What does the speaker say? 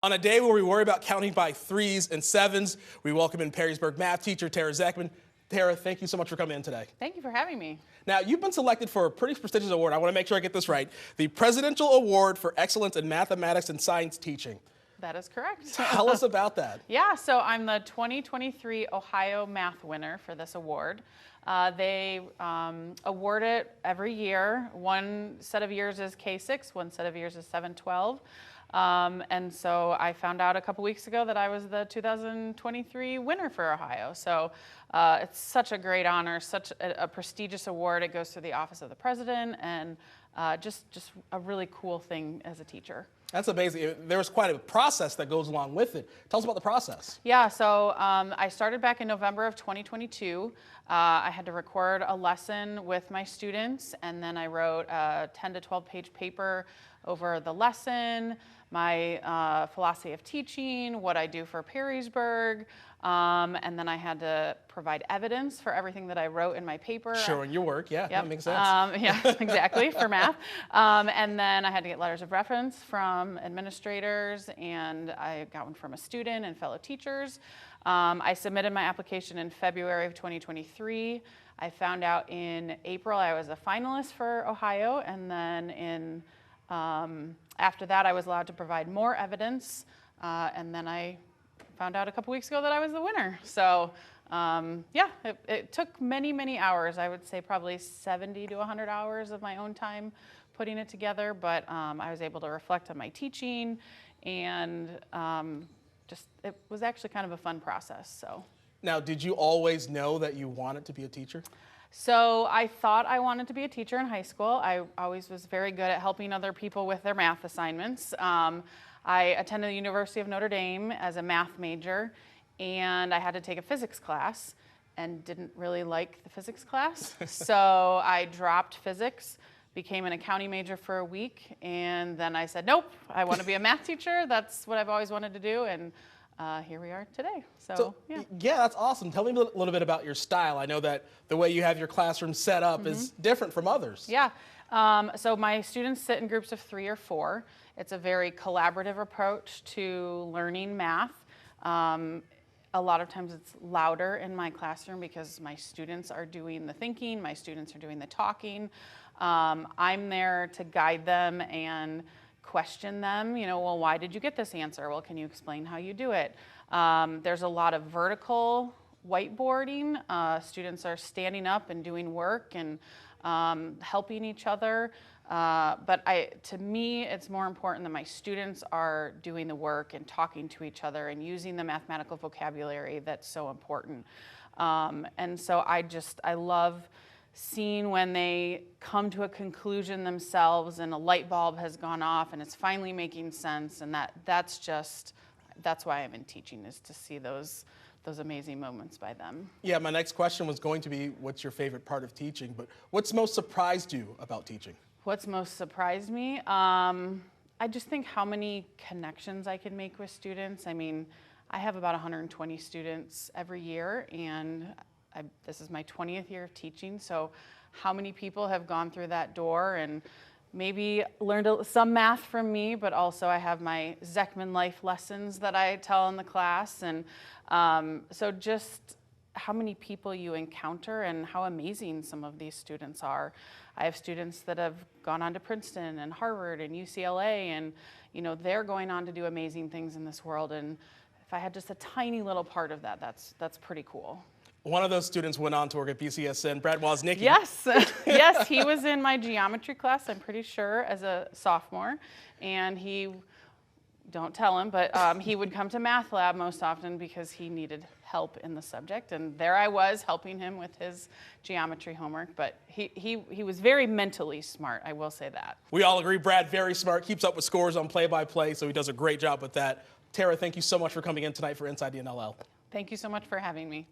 On a day where we worry about counting by threes and sevens, we welcome in Perrysburg math teacher Tara Zechman. Tara, thank you so much for coming in today. Thank you for having me. Now, you've been selected for a pretty prestigious award. I want to make sure I get this right. The Presidential Award for Excellence in Mathematics and Science Teaching. That is correct. Tell us about that. Yeah, so I'm the 2023 Ohio Math winner for this award. They award it every year. One set of years is K-6, one set of years is 7-12. And so I found out a couple weeks ago that I was the 2023 winner for Ohio. So it's such a great honor, such a prestigious award. It goes through the Office of the President, and just a really cool thing as a teacher. That's amazing. There's quite a process that goes along with it. Tell us about the process. Yeah, so I started back in November of 2022. I had to record a lesson with my students, and then I wrote a 10 to 12 page paper over the lesson, my philosophy of teaching, what I do for Perrysburg, and then I had to provide evidence for everything that I wrote in my paper. Showing your work, yeah, Yep. that makes sense. Yeah, exactly, for math. And then I had to get letters of reference from administrators, and I got one from a student and fellow teachers. I submitted my application in February of 2023. I found out in April I was a finalist for Ohio, and then after that I was allowed to provide more evidence, and then I found out a couple weeks ago that I was the winner. So yeah, it took many, many hours. I would say probably 70 to 100 hours of my own time putting it together, but I was able to reflect on my teaching, and it was actually kind of a fun process. So. Now, did you always know that you wanted to be a teacher? So I thought I wanted to be a teacher in high school. I always was very good at helping other people with their math assignments. I attended the University of Notre Dame as a math major, and I had to take a physics class and didn't really like the physics class. So I dropped physics, became an accounting major for a week, and then I said, nope, I want to be a math teacher. That's what I've always wanted to do, and here we are today. So yeah. Yeah, that's awesome. Tell me a little bit about your style. I know that the way you have your classroom set up is different from others. Yeah. So my students sit in groups of 3 or 4. It's a very collaborative approach to learning math. A lot of times it's louder in my classroom because my students are doing the thinking, my students are doing the talking. I'm there to guide them and question them, well, why did you get this answer? Well, can you explain how you do it? There's a lot of vertical whiteboarding. Students are standing up and doing work and helping each other. But to me, it's more important that my students are doing the work and talking to each other and using the mathematical vocabulary that's so important. And so I love seeing when they come to a conclusion themselves and a light bulb has gone off and it's finally making sense, and that's why I'm in teaching, is to see those amazing moments by them. Yeah, my next question was going to be, what's your favorite part of teaching? But what's most surprised you about teaching? What's most surprised me? I just think how many connections I can make with students. I mean, I have about 120 students every year, and this is my 20th year of teaching, so how many people have gone through that door and maybe learned some math from me, but also I have my Zechman life lessons that I tell in the class, and so just how many people you encounter and how amazing some of these students are. I have students that have gone on to Princeton and Harvard and UCLA, and they're going on to do amazing things in this world, and if I had just a tiny little part of that, that's pretty cool. One of those students went on to work at BCSN, Brad Woznicki. Yes, yes, he was in my geometry class, I'm pretty sure, as a sophomore, and don't tell him, but he would come to math lab most often because he needed help in the subject, and there I was helping him with his geometry homework, but he was very mentally smart, I will say that. We all agree Brad, very smart, keeps up with scores on play-by-play, so he does a great job with that. Tara, thank you so much for coming in tonight for Inside the NLL. Thank you so much for having me.